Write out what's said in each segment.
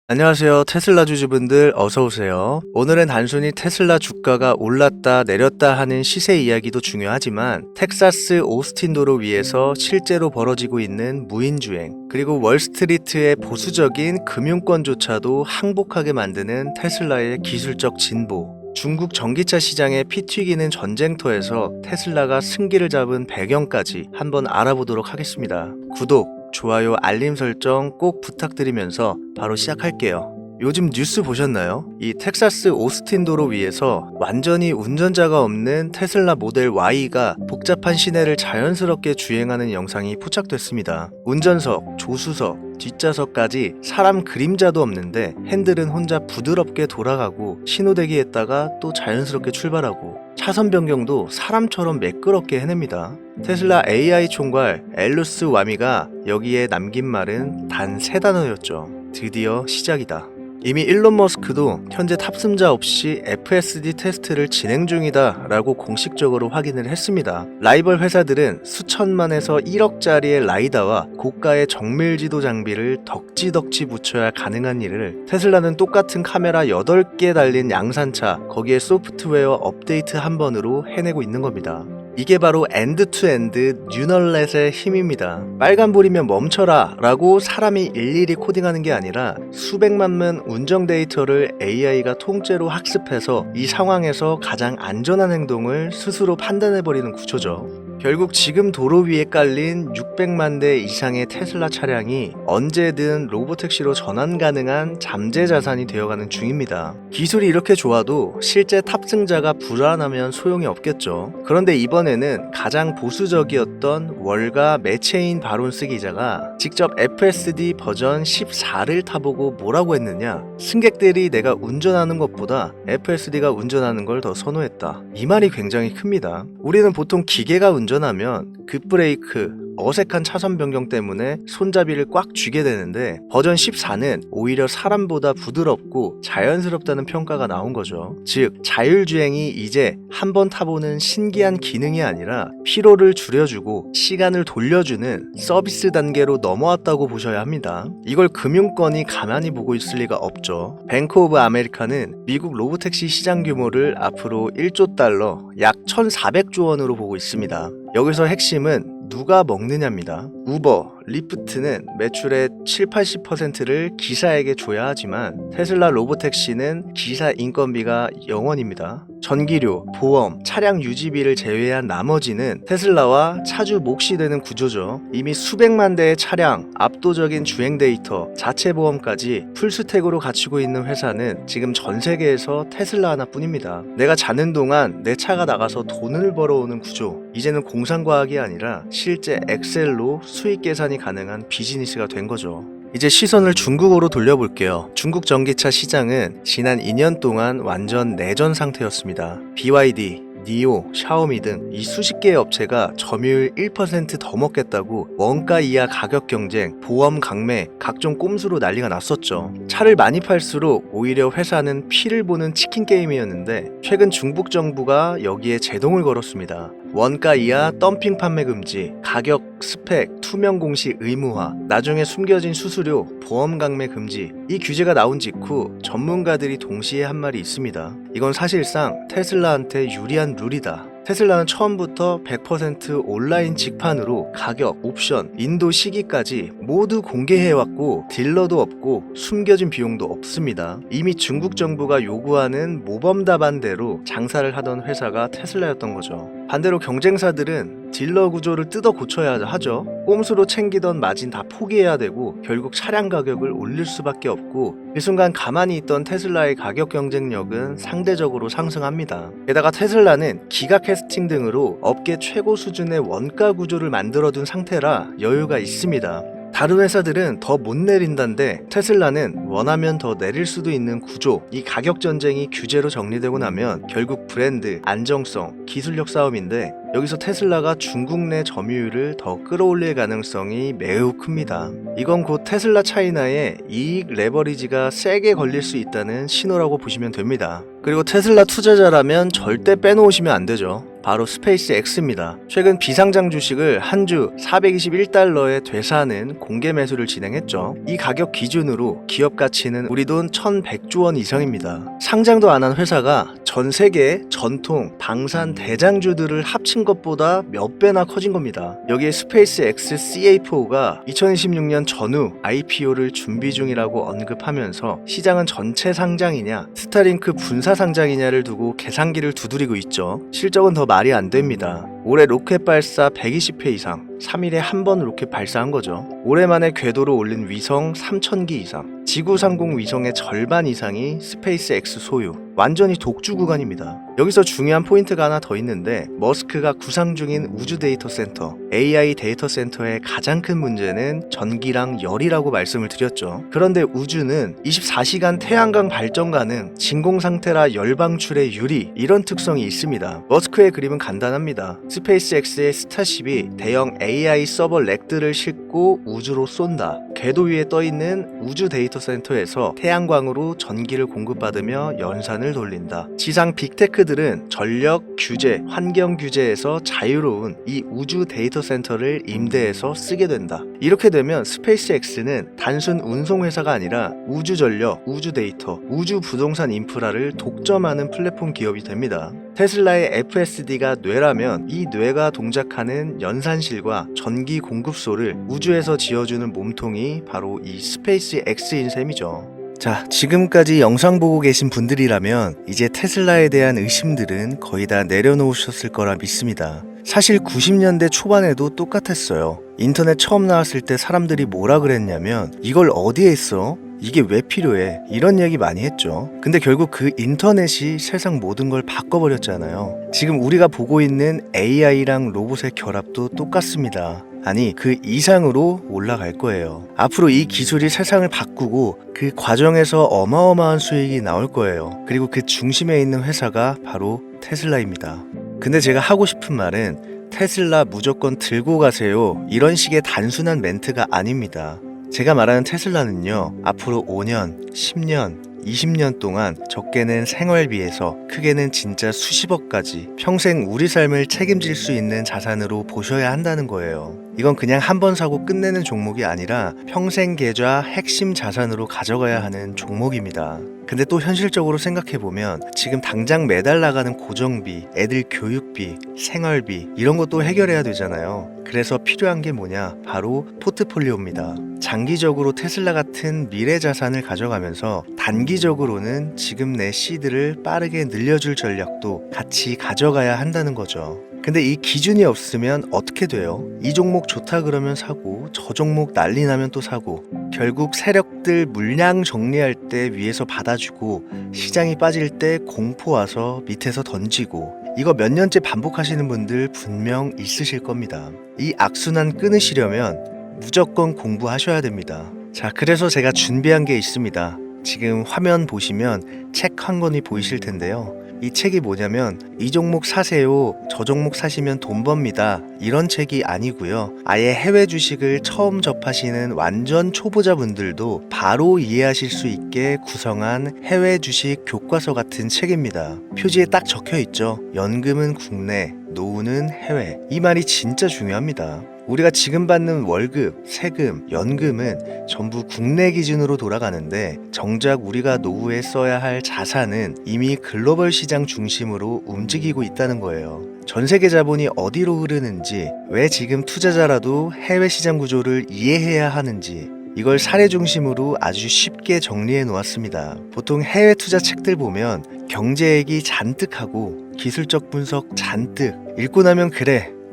안녕하세요. 테슬라 주주분들 어서오세요. 오늘은 단순히 테슬라 주가가 올랐다 내렸다 하는 시세 이야기도 중요하지만 텍사스 오스틴 도로 위에서 실제로 벌어지고 있는 무인주행, 그리고 월스트리트의 보수적인 금융권조차도 항복하게 만드는 테슬라의 기술적 진보, 중국 전기차 시장의 피 튀기는 전쟁터에서 테슬라가 승기를 잡은 배경까지 한번 알아보도록 하겠습니다. 구독, 좋아요, 알림 설정 꼭 부탁드리면서 바로 시작할게요. 요즘 뉴스 보셨나요? 이 텍사스 오스틴 도로 위에서 완전히 운전자가 없는 테슬라 모델 Y가 복잡한 시내를 자연스럽게 주행하는 영상이 포착됐습니다. 운전석, 조수석, 뒷좌석까지 사람 그림자도 없는데 핸들은 혼자 부드럽게 돌아가고 신호대기했다가 또 자연스럽게 출발하고 차선 변경도 사람처럼 매끄럽게 해냅니다. 테슬라 AI 총괄 엘루스 와미가 여기에 남긴 말은 단 3단어였죠. 드디어 시작이다. 이미 일론 머스크도 현재 탑승자 없이 FSD 테스트를 진행 중이다 라고 공식적으로 확인을 했습니다. 라이벌 회사들은 수천만에서 1억짜리의 라이다와 고가의 정밀지도 장비를 덕지덕지 붙여야 가능한 일을 테슬라는 똑같은 카메라 8개 달린 양산차, 거기에 소프트웨어 업데이트 한 번으로 해내고 있는 겁니다. 이게 바로 엔드-투-엔드 뉴럴넷의 힘입니다. 빨간불이면 멈춰라 라고 사람이 일일이 코딩하는 게 아니라 수백만 면 운정 데이터를 AI가 통째로 학습해서 이 상황에서 가장 안전한 행동을 스스로 판단해버리는 구조죠. 결국 지금 도로 위에 깔린 600만 대 이상의 테슬라 차량이 언제든 로보택시로 전환 가능한 잠재 자산이 되어가는 중입니다. 기술이 이렇게 좋아도 실제 탑승자가 불안하면 소용이 없겠죠. 그런데 이번에는 가장 보수적이었던 월가 매체인 바론스 기자가 직접 FSD 버전 14를 타보고 뭐라고 했느냐? 승객들이 내가 운전하는 것보다 FSD가 운전하는 걸 더 선호했다. 이 말이 굉장히 큽니다. 우리는 보통 기계가 운전하면 급브레이크, 어색한 차선 변경 때문에 손잡이를 꽉 쥐게 되는데 버전 14는 오히려 사람보다 부드럽고 자연스럽다는 평가가 나온 거죠. 즉, 자율주행이 이제 한번 타보는 신기한 기능이 아니라 피로를 줄여주고 시간을 돌려주는 서비스 단계로 넘어왔다고 보셔야 합니다. 이걸 금융권이 가만히 보고 있을 리가 없죠. 뱅크 오브 아메리카는 미국 로보택시 시장 규모를 앞으로 1조 달러, 약 1,400조 원으로 보고 있습니다. 여기서 핵심은 누가 먹느냐입니다. 우버, 리프트는 매출의 7-80%를 기사에게 줘야 하지만 테슬라 로보택시는 기사 인건비가 0원입니다. 전기료, 보험, 차량 유지비를 제외한 나머지는 테슬라와 차주 몫이 되는 구조죠. 이미 수백만 대의 차량, 압도적인 주행 데이터, 자체 보험까지 풀스택으로 갖추고 있는 회사는 지금 전 세계에서 테슬라 하나뿐입니다. 내가 자는 동안 내 차가 나가서 돈을 벌어오는 구조, 이제는 공상과학이 아니라 실제 엑셀로 수익 계산이 가능한 비즈니스가 된 거죠. 이제 시선을 중국으로 돌려볼게요. 중국 전기차 시장은 지난 2년 동안 완전 내전 상태였습니다. BYD, 니오, 샤오미 등 이 수십 개의 업체가 점유율 1% 더 먹겠다고 원가 이하 가격 경쟁, 보험 강매, 각종 꼼수로 난리가 났었죠. 차를 많이 팔수록 오히려 회사는 피를 보는 치킨 게임이었는데 최근 중국 정부가 여기에 제동을 걸었습니다. 원가 이하 덤핑 판매 금지, 가격, 스펙, 투명 공시 의무화, 나중에 숨겨진 수수료, 보험 강매 금지. 이 규제가 나온 직후 전문가들이 동시에 한 말이 있습니다. 이건 사실상 테슬라한테 유리한 룰이다. 테슬라는 처음부터 100% 온라인 직판으로 가격, 옵션, 인도 시기까지 모두 공개해왔고 딜러도 없고 숨겨진 비용도 없습니다. 이미 중국 정부가 요구하는 모범 답안대로 장사를 하던 회사가 테슬라였던 거죠. 반대로 경쟁사들은 딜러 구조를 뜯어 고쳐야 하죠. 꼼수로 챙기던 마진 다 포기해야 되고 결국 차량 가격을 올릴 수밖에 없고 그 순간 가만히 있던 테슬라의 가격 경쟁력은 상대적으로 상승합니다. 게다가 테슬라는 기가 캐스팅 등으로 업계 최고 수준의 원가 구조를 만들어둔 상태라 여유가 있습니다. 다른 회사들은 더 못 내린다는데 테슬라는 원하면 더 내릴 수도 있는 구조, 이 가격 전쟁이 규제로 정리되고 나면 결국 브랜드, 안정성, 기술력 싸움인데 여기서 테슬라가 중국 내 점유율을 더 끌어올릴 가능성이 매우 큽니다. 이건 곧 테슬라 차이나의 이익 레버리지가 세게 걸릴 수 있다는 신호라고 보시면 됩니다. 그리고 테슬라 투자자라면 절대 빼놓으시면 안 되죠. 바로 스페이스 X입니다. 최근 비상장 주식을 한 주 421달러에 되사는 공개 매수를 진행했죠. 이 가격 기준으로 기업가 가치는 우리 돈 1100조 원 이상입니다. 상장도 안 한 회사가 전 세계 전통 방산 대장주들을 합친 것보다 몇 배나 커진 겁니다. 여기에 스페이스 X CA4가 2026년 전후 IPO를 준비 중이라고 언급하면서 시장은 전체 상장이냐 스타링크 분사 상장이냐를 두고 계산기를 두드리고 있죠. 실적은 더 말이 안 됩니다. 올해 로켓 발사 120회 이상, 3일에 한 번 로켓 발사한 거죠. 올해 만에 궤도로 올린 위성 3000기 이상, 지구 상공 위성의 절반 이상이 스페이스 X 소유, 완전히 독주 구간입니다. 여기서 중요한 포인트가 하나 더 있는데, 머스크가 구상 중인 우주 데이터 센터, AI 데이터 센터의 가장 큰 문제는 전기랑 열이라고 말씀을 드렸죠. 그런데 우주는 24시간 태양광 발전 가능, 진공 상태라 열 방출에 유리, 이런 특성이 있습니다. 머스크의 그림은 간단합니다. 스페이스 X의 스타쉽이 대형 AI 서버 렉들을 싣고 우주로 쏜다. 궤도 위에 떠있는 우주 데이터 센터에서 태양광으로 전기를 공급받으며 연산을 돌린다. 지상 빅테크들은 전력 규제, 환경 규제에서 자유로운 이 우주 데이터 센터를 임대해서 쓰게 된다. 이렇게 되면 스페이스 X는 단순 운송회사가 아니라 우주 전력, 우주 데이터, 우주 부동산 인프라를 독점하는 플랫폼 기업이 됩니다. 테슬라의 FSD가 뇌라면 이 뇌가 동작하는 연산실과 전기 공급소를 우주에서 지어주는 몸통이 바로 이 스페이스 X인 셈이죠. 자, 지금까지 영상 보고 계신 분들이라면 이제 테슬라에 대한 의심들은 거의 다 내려놓으셨을 거라 믿습니다. 사실 90년대 초반에도 똑같았어요. 인터넷 처음 나왔을 때 사람들이 뭐라 그랬냐면 이걸 어디에 써? 이게 왜 필요해? 이런 얘기 많이 했죠. 근데 결국 그 인터넷이 세상 모든 걸 바꿔버렸잖아요. 지금 우리가 보고 있는 AI랑 로봇의 결합도 똑같습니다. 아니, 그 이상으로 올라갈 거예요. 앞으로 이 기술이 세상을 바꾸고 그 과정에서 어마어마한 수익이 나올 거예요. 그리고 그 중심에 있는 회사가 바로 테슬라입니다. 근데 제가 하고 싶은 말은 테슬라 무조건 들고 가세요, 이런 식의 단순한 멘트가 아닙니다. 제가 말하는 테슬라는요, 앞으로 5년, 10년, 20년 동안 적게는 생활비에서 크게는 진짜 수십억까지 평생 우리 삶을 책임질 수 있는 자산으로 보셔야 한다는 거예요. 이건 그냥 한 번 사고 끝내는 종목이 아니라 평생 계좌 핵심 자산으로 가져가야 하는 종목입니다. 근데 또 현실적으로 생각해보면 지금 당장 매달 나가는 고정비, 애들 교육비, 생활비 이런 것도 해결해야 되잖아요. 그래서 필요한 게 뭐냐? 바로 포트폴리오입니다. 장기적으로 테슬라 같은 미래 자산을 가져가면서 단기적으로는 지금 내 시드를 빠르게 늘려줄 전략도 같이 가져가야 한다는 거죠. 근데 이 기준이 없으면 어떻게 돼요? 이 종목 좋다 그러면 사고, 저 종목 난리 나면 또 사고, 결국 세력들 물량 정리할 때 위에서 받아주고 시장이 빠질 때 공포 와서 밑에서 던지고, 이거 몇 년째 반복하시는 분들 분명 있으실 겁니다. 이 악순환 끊으시려면 무조건 공부하셔야 됩니다. 자, 그래서 제가 준비한 게 있습니다. 지금 화면 보시면 책 한 권이 보이실 텐데요. 이 책이 뭐냐면 이 종목 사세요, 저 종목 사시면 돈 법니다, 이런 책이 아니고요. 아예 해외 주식을 처음 접하시는 완전 초보자분들도 바로 이해하실 수 있게 구성한 해외 주식 교과서 같은 책입니다. 표지에 딱 적혀 있죠. 연금은 국내, 노후는 해외. 이 말이 진짜 중요합니다. 우리가 지금 받는 월급, 세금, 연금은 전부 국내 기준으로 돌아가는데 정작 우리가 노후에 써야 할 자산은 이미 글로벌 시장 중심으로 움직이고 있다는 거예요. 전 세계 자본이 어디로 흐르는지, 왜 지금 투자자라도 해외 시장 구조를 이해해야 하는지, 이걸 사례 중심으로 아주 쉽게 정리해 놓았습니다. 보통 해외 투자 책들 보면 경제 얘기 잔뜩 하고 기술적 분석 잔뜩, 읽고 나면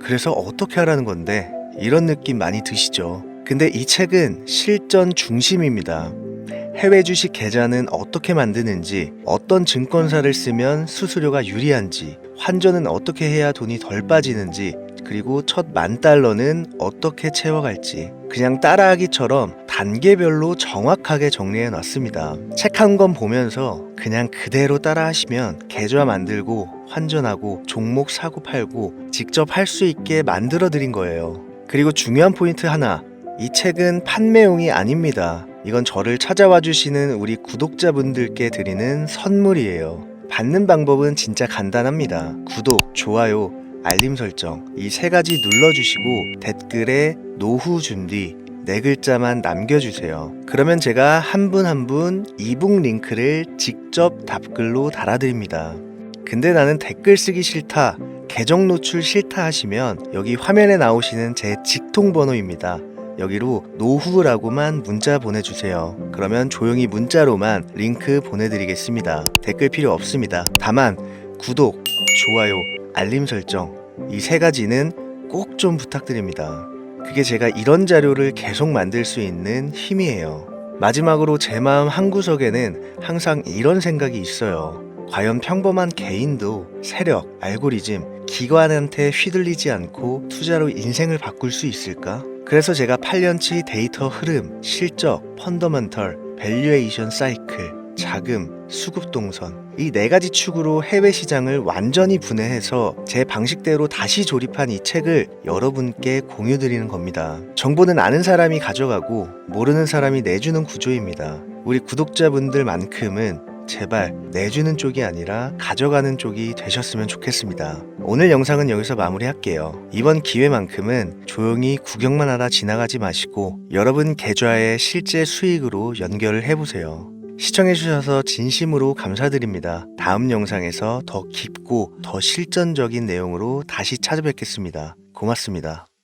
그래서 어떻게 하라는 건데, 이런 느낌 많이 드시죠? 근데 이 책은 실전 중심입니다. 해외 주식 계좌는 어떻게 만드는지, 어떤 증권사를 쓰면 수수료가 유리한지, 환전은 어떻게 해야 돈이 덜 빠지는지, 그리고 첫 $10,000는 어떻게 채워갈지 그냥 따라하기처럼 단계별로 정확하게 정리해 놨습니다. 책 한 권 보면서 그냥 그대로 따라하시면 계좌 만들고 환전하고 종목 사고 팔고 직접 할 수 있게 만들어 드린 거예요. 그리고 중요한 포인트 하나, 이 책은 판매용이 아닙니다. 이건 저를 찾아와 주시는 우리 구독자분들께 드리는 선물이에요. 받는 방법은 진짜 간단합니다. 구독, 좋아요, 알림 설정 이 세 가지 눌러주시고 댓글에 노후 준비, 네 글자만 남겨주세요. 그러면 제가 한 분 한 분 이북 링크를 직접 답글로 달아드립니다. 근데 나는 댓글 쓰기 싫다, 계정 노출 싫다 하시면 여기 화면에 나오시는 제 직통번호입니다. 여기로 노후라고만 문자 보내주세요. 그러면 조용히 문자로만 링크 보내드리겠습니다. 댓글 필요 없습니다. 다만 구독, 좋아요, 알림 설정 이 세 가지는 꼭 좀 부탁드립니다. 그게 제가 이런 자료를 계속 만들 수 있는 힘이에요. 마지막으로 제 마음 한구석에는 항상 이런 생각이 있어요. 과연 평범한 개인도 세력, 알고리즘, 기관한테 휘둘리지 않고 투자로 인생을 바꿀 수 있을까? 그래서 제가 8년치 데이터 흐름, 실적, 펀더멘털, 밸류에이션 사이클, 자금, 수급 동선 이 네 가지 축으로 해외 시장을 완전히 분해해서 제 방식대로 다시 조립한 이 책을 여러분께 공유드리는 겁니다. 정보는 아는 사람이 가져가고 모르는 사람이 내주는 구조입니다. 우리 구독자분들만큼은 제발 내주는 쪽이 아니라 가져가는 쪽이 되셨으면 좋겠습니다. 오늘 영상은 여기서 마무리할게요. 이번 기회만큼은 조용히 구경만 하다 지나가지 마시고 여러분 계좌의 실제 수익으로 연결을 해보세요. 시청해주셔서 진심으로 감사드립니다. 다음 영상에서 더 깊고 더 실전적인 내용으로 다시 찾아뵙겠습니다. 고맙습니다.